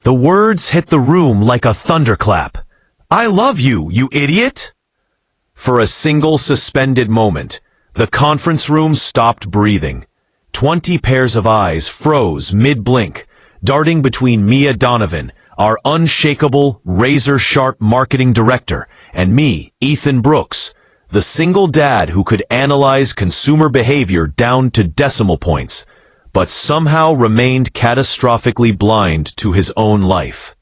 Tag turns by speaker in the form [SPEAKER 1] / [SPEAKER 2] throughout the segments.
[SPEAKER 1] The words hit the room like a thunderclap. "I love you, you idiot!" For a single suspended moment, the conference room stopped breathing. 20 pairs of eyes froze mid-blink, darting between Mia Donovan, our unshakable, razor-sharp marketing director, and me, Ethan Brooks, the single dad who could analyze consumer behavior down to decimal points, but somehow remained catastrophically blind to his own life.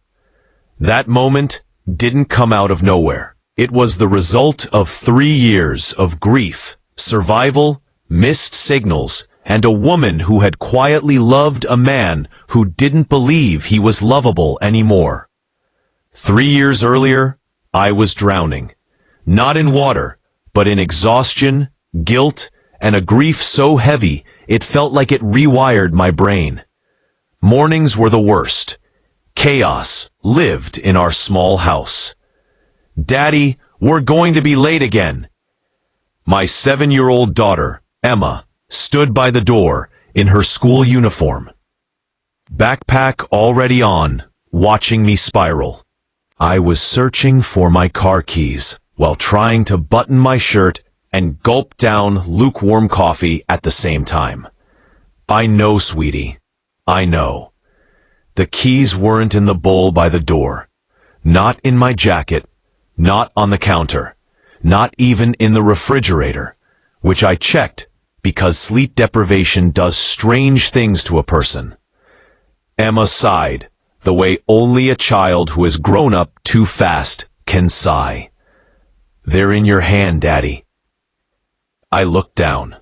[SPEAKER 1] That moment didn't come out of nowhere. It was the result of 3 years of grief, survival, missed signals, and a woman who had quietly loved a man who didn't believe he was lovable anymore. 3 years earlier, I was drowning. Not in water, but in exhaustion, guilt, and a grief so heavy it felt like it rewired my brain. Mornings were the worst. Chaos lived in our small house. "Daddy, we're going to be late again." My 7-year-old daughter, Emma, stood by the door in her school uniform. Backpack already on, watching me spiral. I was searching for my car keys while trying to button my shirt and gulp down lukewarm coffee at the same time. "I know, sweetie. I know." The keys weren't in the bowl by the door. Not in my jacket. Not on the counter. Not even in the refrigerator, which I checked because sleep deprivation does strange things to a person. Emma sighed, the way only a child who has grown up too fast can sigh. "They're in your hand, Daddy." I looked down.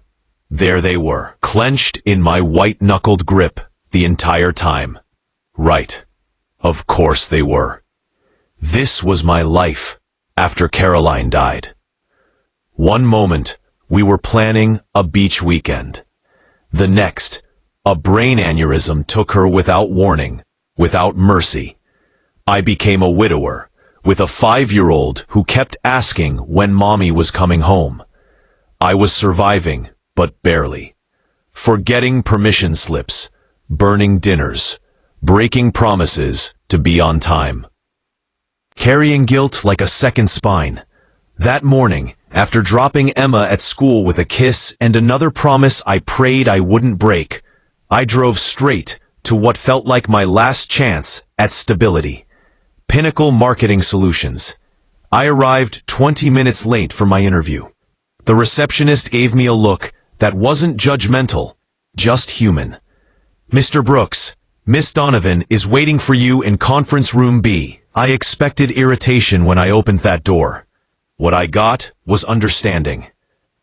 [SPEAKER 1] There they were, clenched in my white-knuckled grip the entire time. Right. Of course they were. This was my life after Caroline died. One moment, we were planning a beach weekend. The next, a brain aneurysm took her without warning, without mercy. I became a widower, with a 5-year-old who kept asking when mommy was coming home. I was surviving, but barely. Forgetting permission slips, burning dinners, breaking promises to be on time. Carrying guilt like a second spine. That morning, after dropping Emma at school with a kiss and another promise I prayed I wouldn't break, I drove straight to what felt like my last chance at stability. Pinnacle Marketing Solutions. I arrived 20 minutes late for my interview. The receptionist gave me a look that wasn't judgmental, just human. "Mr. Brooks, Miss Donovan is waiting for you in conference room B." I expected irritation when I opened that door. What I got was understanding.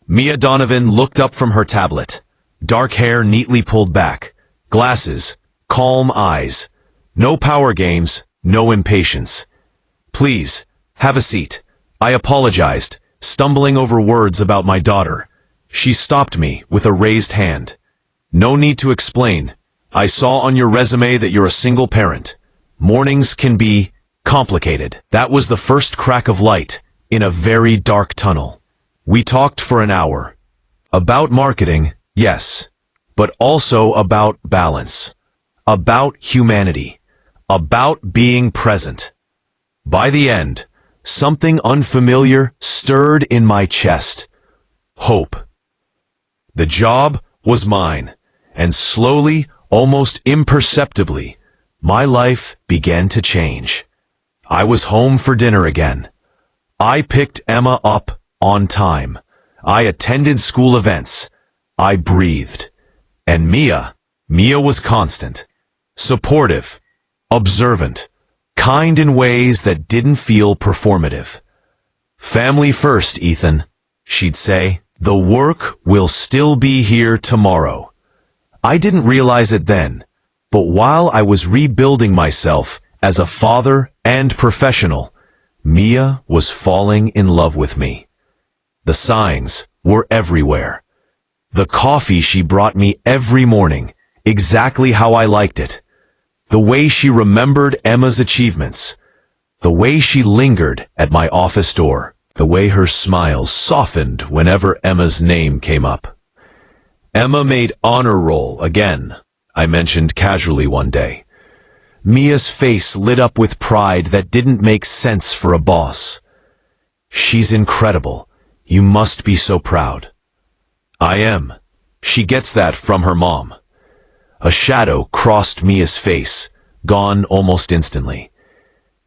[SPEAKER 1] Mia Donovan looked up from her tablet. Dark hair neatly pulled back. Glasses. Calm eyes. No power games. No impatience. "Please, have a seat." I apologized, stumbling over words about my daughter. She stopped me with a raised hand. "No need to explain. I saw on your resume that you're a single parent. Mornings can be complicated." That was the first crack of light in a very dark tunnel. We talked for an hour. About marketing, yes, but also about balance. About humanity. About being present. By the end, something unfamiliar stirred in my chest. Hope. The job was mine, and slowly, almost imperceptibly, my life began to change. I was home for dinner again. I picked Emma up on time. I attended school events. I breathed. And Mia was constant. Supportive. Observant. Kind in ways that didn't feel performative. "Family first, Ethan," she'd say. "The work will still be here tomorrow." I didn't realize it then, but while I was rebuilding myself as a father and professional, Mia was falling in love with me. The signs were everywhere. The coffee she brought me every morning, exactly how I liked it. The way she remembered Emma's achievements. The way she lingered at my office door. The way her smile softened whenever Emma's name came up. "Emma made honor roll again," I mentioned casually one day. Mia's face lit up with pride that didn't make sense for a boss. She's incredible. You must be so proud. I am. She gets that from her mom. A shadow crossed Mia's face, gone almost instantly.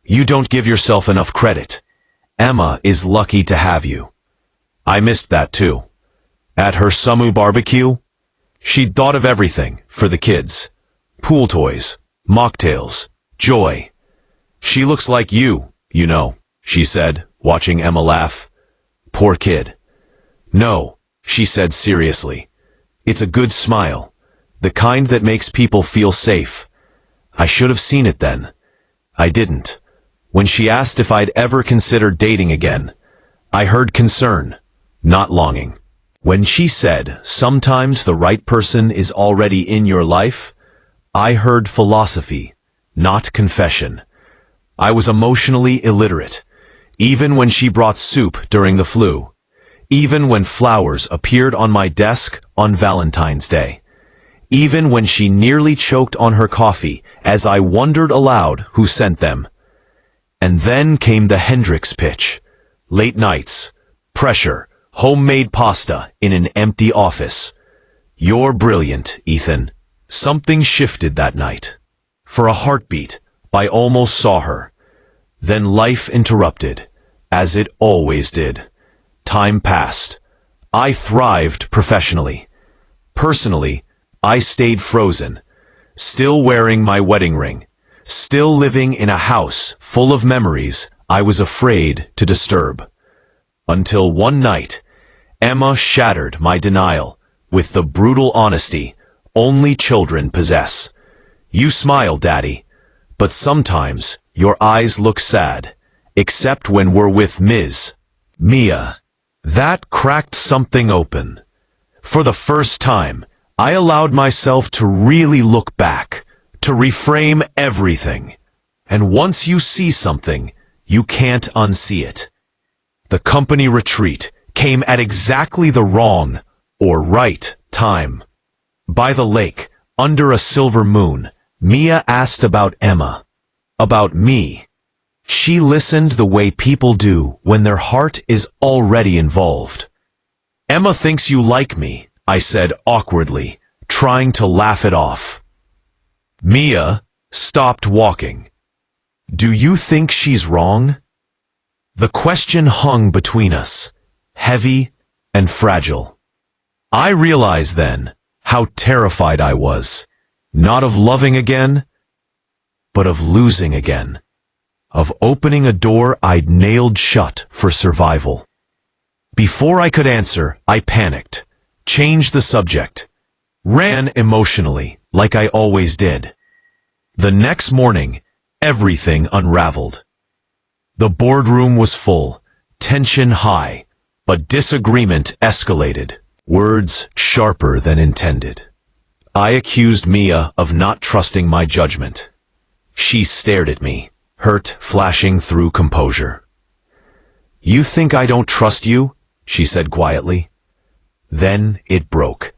[SPEAKER 1] You don't give yourself enough credit. Emma is lucky to have you. I missed that too. At her summer barbecue, she'd thought of everything for the kids. Pool toys, mocktails, joy. She looks like you know, she said, watching Emma laugh. Poor kid. No, she said seriously. It's a good smile, the kind that makes people feel safe. I should have seen it then. I didn't. When she asked if I'd ever consider dating again, I heard concern, not longing. When she said, sometimes the right person is already in your life, I heard philosophy, not confession. I was emotionally illiterate, even when she brought soup during the flu, even when flowers appeared on my desk on Valentine's Day, even when she nearly choked on her coffee as I wondered aloud who sent them. And then came the Hendrix pitch. Late nights, pressure, homemade pasta in an empty office. You're brilliant, Ethan. Something shifted that night. For a heartbeat, I almost saw her. Then life interrupted, as it always did. Time passed. I thrived professionally. Personally, I stayed frozen, still wearing my wedding ring, still living in a house full of memories I was afraid to disturb. Until one night, Emma shattered my denial with the brutal honesty only children possess. You smile, Daddy, but sometimes your eyes look sad, except when we're with Ms. Mia. That cracked something open. For the first time, I allowed myself to really look back, to reframe everything. And once you see something, you can't unsee it. The company retreat came at exactly the wrong, or right, time. By the lake, under a silver moon, Mia asked about Emma. About me. She listened the way people do when their heart is already involved. Emma thinks you like me, I said awkwardly, trying to laugh it off. Mia stopped walking. Do you think she's wrong? The question hung between us, heavy and fragile. I realized then how terrified I was, not of loving again, but of losing again, of opening a door I'd nailed shut for survival. Before I could answer, I panicked, changed the subject, ran emotionally like I always did. The next morning, everything unraveled. The boardroom was full, tension high, but disagreement escalated, words sharper than intended. I accused Mia of not trusting my judgment. She stared at me, hurt flashing through composure. You think I don't trust you? She said quietly. Then it broke.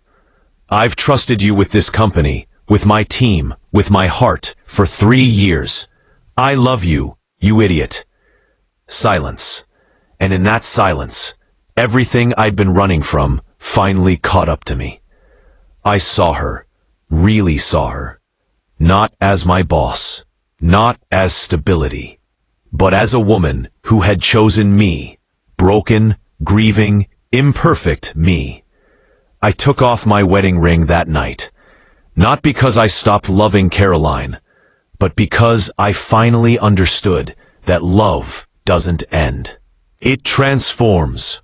[SPEAKER 1] I've trusted you with this company, with my team, with my heart, for 3 years. I love you, you idiot. Silence. And in that silence, everything I'd been running from finally caught up to me. I saw her, really saw her. Not as my boss, not as stability, but as a woman who had chosen me, broken, grieving, imperfect me. I took off my wedding ring that night, not because I stopped loving Caroline, but because I finally understood that love doesn't end. It transforms.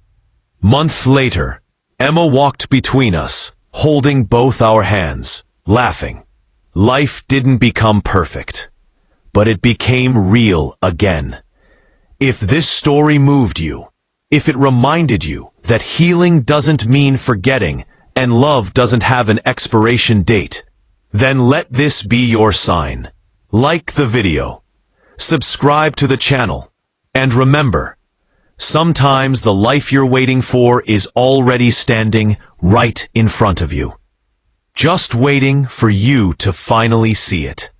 [SPEAKER 1] Months later, Emma walked between us, holding both our hands, laughing. Life didn't become perfect, but it became real again. If this story moved you, if it reminded you that healing doesn't mean forgetting and love doesn't have an expiration date, then let this be your sign. Like the video, subscribe to the channel, and remember, sometimes the life you're waiting for is already standing right in front of you. Just waiting for you to finally see it.